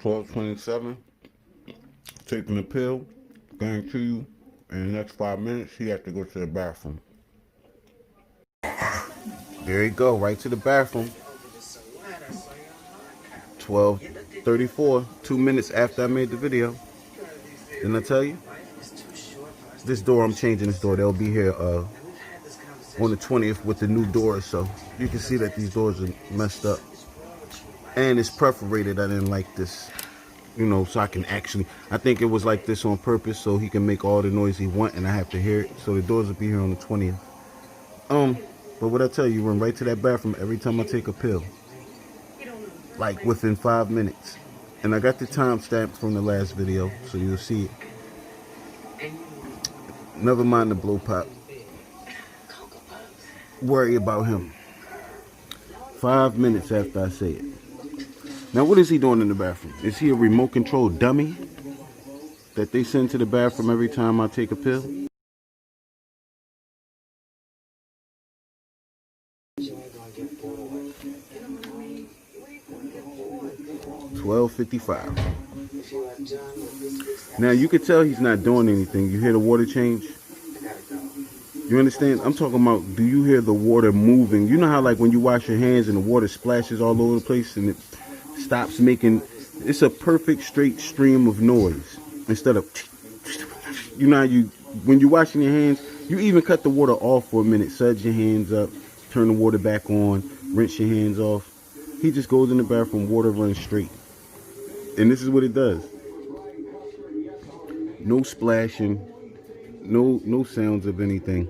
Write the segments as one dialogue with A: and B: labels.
A: 12:27. Taking a pill. Guarantee you, in the next 5 minutes, he has to go to the bathroom. There you go, right to the bathroom. 12:34, 2 minutes after I made the video. Didn't I tell you? This door, I'm changing this door. They'll be here on the 20th with the new doors, so you can see that these doors are messed up. And it's perforated. I didn't like this, you know, so I can actually, I think it was like this on purpose so he can make all the noise he want and I have to hear it. So the doors will be here on the 20th. But what I tell you, run right to that bathroom every time I take a pill. Like within 5 minutes. And I got the timestamp from the last video, so you'll see it. Never mind the blow pop. Worry about him. 5 minutes after I say it. Now what is he doing in the bathroom? Is he a remote control dummy that they send to the bathroom every time I take a pill? $12.55. Now you can tell he's not doing anything. You hear the water change? You understand? I'm talking about, do you hear the water moving? You know how like when you wash your hands and the water splashes all over the place and it stops making, it's a perfect straight stream of noise instead of, you know how you, when you're washing your hands, you even cut the water off for a minute, suds your hands up, turn the water back on, rinse your hands off. He just goes in the bathroom, water runs straight. And this is what it does. No splashing, no sounds of anything.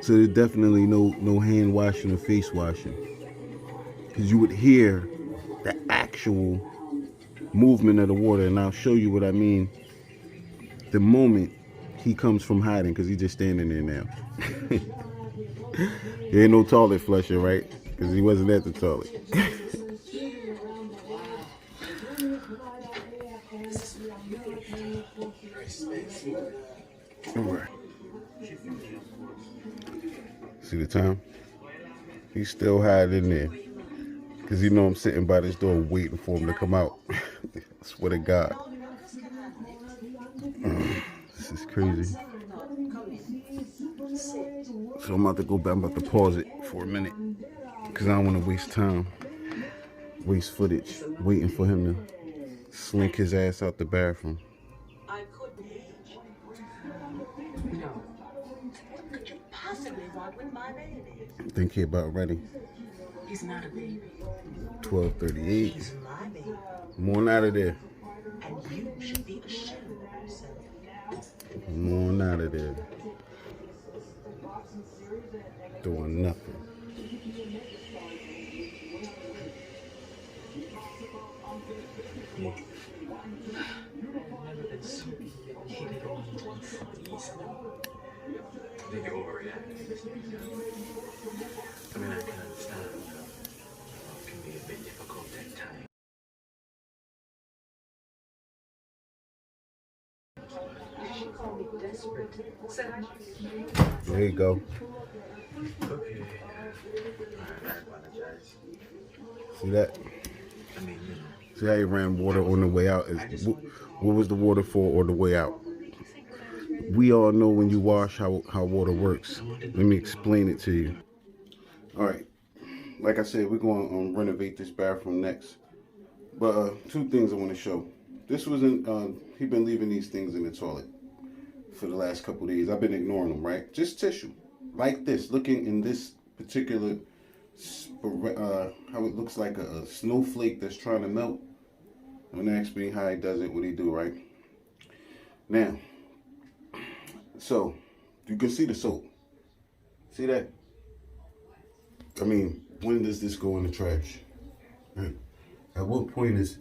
A: So there's definitely no hand washing or face washing. Because you would hear the actual movement of the water. And I'll show you what I mean the moment he comes from hiding, because he's just standing there now. There ain't no toilet flusher, right? Because he wasn't at the toilet. Alright. See the time? He's still hiding in there. Because you know I'm sitting by this door waiting for him to come out. I swear to God. This is crazy. So I'm about to go back. I'm about to pause it for a minute. Because I don't want to waste time. Waste footage. Waiting for him to slink his ass out the bathroom. I think he about ready.
B: He's not a baby.
A: 12:38.
B: He's my baby.
A: Come on out of there.
B: And you should be ashamed of yourself.
A: Come on out of there. Doing nothing.
B: I've never been so heated on easily. I think you're overreacting. I mean, I can understand. It can be a bit difficult at times. She called me desperate. Said I should.
A: There you go.
B: Okay. I apologize.
A: See that?
B: I mean, you know.
A: See how he ran water on the way out? What was the water for or the way out? We all know when you wash how water works. Let me explain it to you. All right. Like I said, we're going to renovate this bathroom next. But two things I want to show. This wasn't, he been leaving these things in the toilet for the last couple of days. I've been ignoring them, right? Just tissue. Like this. Looking in this particular, how it looks like a snowflake that's trying to melt. Don't ask me how he does it, what he do, right? Now, so, you can see the soap. See that? I mean, when does this go in the trash? Right. At what point is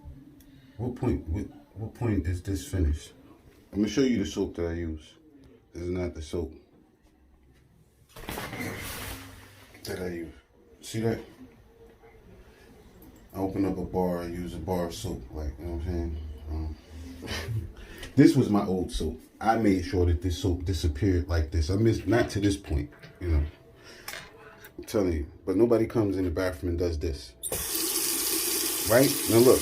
A: this finished? I'm gonna show you the soap that I use. This is not the soap that I use. See that? I open up a bar, I use a bar of soap, like, you know what I'm saying? This was my old soap. I made sure that this soap disappeared like this. I missed, not to this point, you know. I'm telling you, but nobody comes in the bathroom and does this. Right? Now look,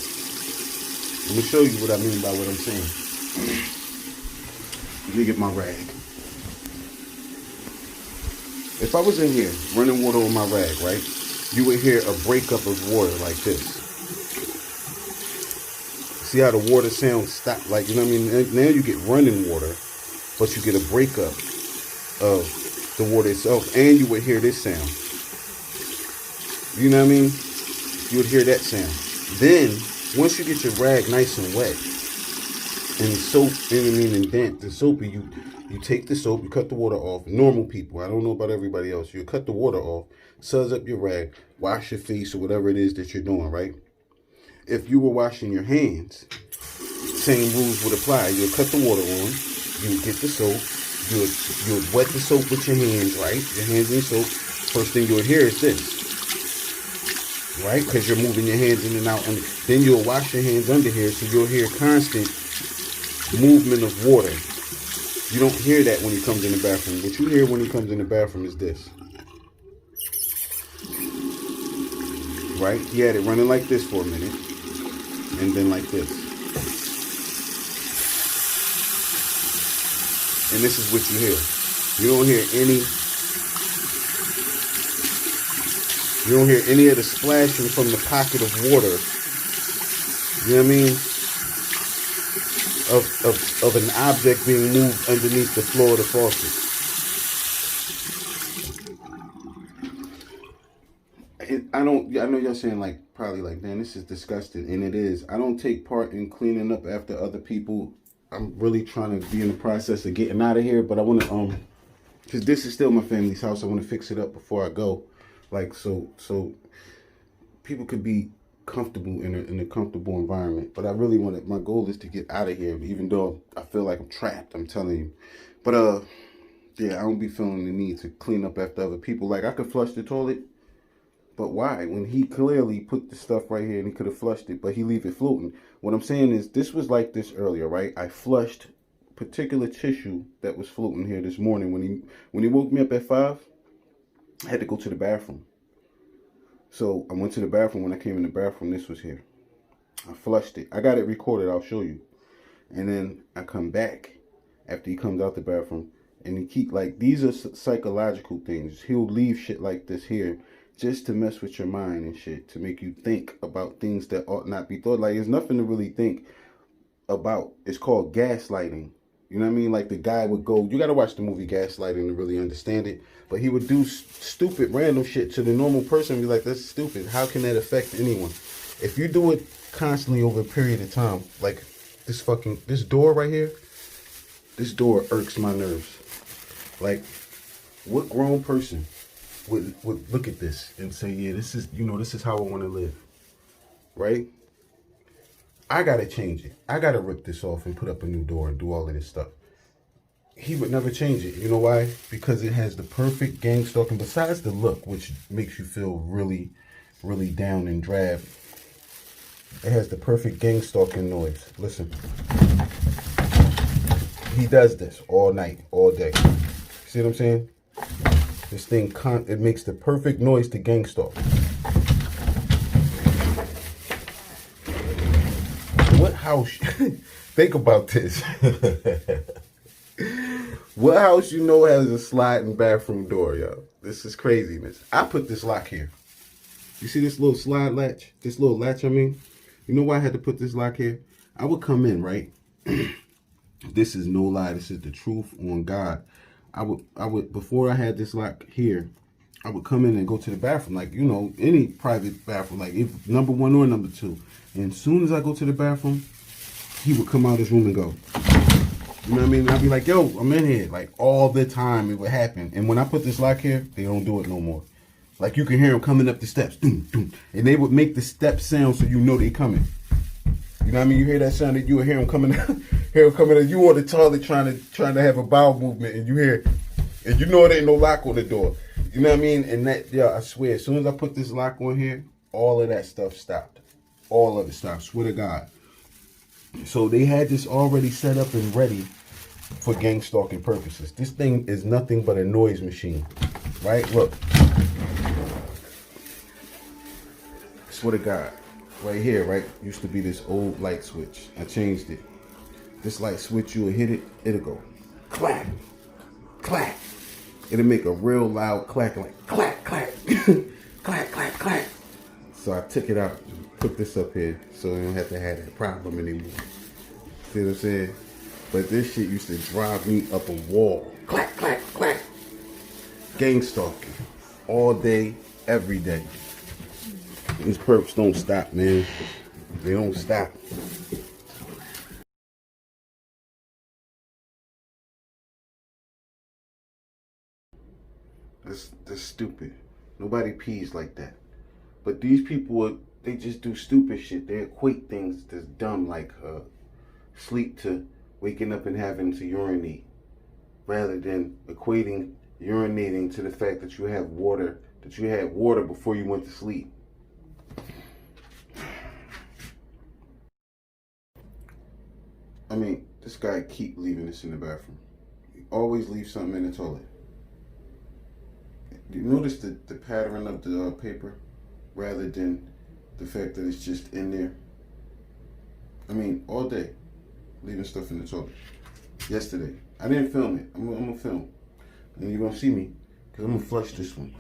A: let me show you what I mean by what I'm saying. Let me get my rag. If I was in here running water on my rag, right, you would hear a breakup of water like this. See how the water sounds stop, like, you know what I mean? Now you get running water, but you get a breakup of the water itself, and you would hear this sound. You know what I mean? You would hear that sound. Then, once you get your rag nice and wet, and soap, you know what I mean, and damp, the soapy, you take the soap, you cut the water off. Normal people, I don't know about everybody else. You cut the water off, suds up your rag, wash your face or whatever it is that you're doing, right? If you were washing your hands, same rules would apply. You'll cut the water on, you get the soap, you'll wet the soap with your hands, right? Your hands in soap. First thing you'll hear is this, right? Because you're moving your hands in and out. And then you'll wash your hands under here, so you'll hear constant movement of water. You don't hear that when he comes in the bathroom. What you hear when he comes in the bathroom is this. Right? He had it running like this for a minute. And then like this. And this is what you hear. You don't hear any of the splashing from the pocket of water. You know what I mean? Of an object being moved underneath the floor of the faucet. I know y'all saying like, probably like, man, this is disgusting, and it is. I don't take part in cleaning up after other people. I'm really trying to be in the process of getting out of here, but I want to, because this is still my family's house. I want to fix it up before I go, like, so people could be comfortable in a comfortable environment. But I really want to, my goal is to get out of here, even though I feel like I'm trapped, I'm telling you. But yeah, I don't be feeling the need to clean up after other people. Like, I could flush the toilet, but why? When he clearly put the stuff right here and he could have flushed it, but he leave it floating. What I'm saying is, this was like this earlier, right? I flushed particular tissue that was floating here this morning. When he woke me up at 5, I had to go to the bathroom. So I went to the bathroom. When I came in the bathroom, this was here. I flushed it. I got it recorded. I'll show you. And then I come back after he comes out the bathroom, and he keep, like, these are psychological things. He'll leave shit like this here just to mess with your mind and shit, to make you think about things that ought not be thought. Like, there's nothing to really think about. It's called gaslighting. You know what I mean? Like, the guy would go, you got to watch the movie Gaslighting to really understand it. But he would do stupid, random shit to the normal person and be like, that's stupid. How can that affect anyone? If you do it constantly over a period of time, like this door right here, this door irks my nerves. Like, what grown person would look at this and say, yeah, this is how I want to live, right? I gotta change it. I gotta rip this off and put up a new door and do all of this stuff. He would never change it. You know why? Because it has the perfect gang stalking. Besides the look, which makes you feel really, really down and drab, it has the perfect gang stalking noise. Listen. He does this all night, all day. See what I'm saying? This thing, it makes the perfect noise to gang stalk. What house? Think about this. What house you know has a sliding bathroom door, yo? This is craziness. I put this lock here. You see this little slide latch? This little latch, I mean? You know why I had to put this lock here? I would come in, right? This is no lie. This is the truth on God. I would before I had this lock here, I would come in and go to the bathroom, like, you know, any private bathroom, like if number 1 or number 2. And as soon as I go to the bathroom, he would come out of his room and go. You know what I mean? I'd be like, yo, I'm in here. Like, all the time it would happen. And when I put this lock here, they don't do it no more. Like, you can hear them coming up the steps. Doom, doom, and they would make the steps sound so you know they coming. You know what I mean? You hear that sound, that you would hear them coming out. Hear them coming out. You on the toilet trying to have a bowel movement, and you hear, and you know there ain't no lock on the door. You know what I mean? And that, yeah, I swear, as soon as I put this lock on here, all of that stuff stopped. All of it stopped. Swear to God. So they had this already set up and ready for gang stalking purposes. This thing is nothing but a noise machine, right? Look. Swear to God. right here, right, used to be this old light switch. I changed it. This light switch, you'll hit it, it'll go clack, clack. It'll make a real loud clack, like clack, clack, clack, clack, clack. So I took it out and put this up here so I don't have to have that problem anymore. See what I'm saying? But this shit used to drive me up a wall. Clack, clack, clack. Gang stalking. All day, every day. These perps don't stop, man. They don't stop. That's stupid. Nobody pees like that. But these people, they just do stupid shit. They equate things that's dumb, like sleep to waking up and having to urinate, rather than equating urinating to the fact that you have water, that you had water before you went to sleep. I mean, this guy keep leaving this in the bathroom. He always leaves something in the toilet. Do you notice the pattern of the paper, rather than the fact that it's just in there? I mean, all day, leaving stuff in the toilet. Yesterday, I didn't film it. I'm gonna film, and you're gonna see me, because I'm gonna flush this one.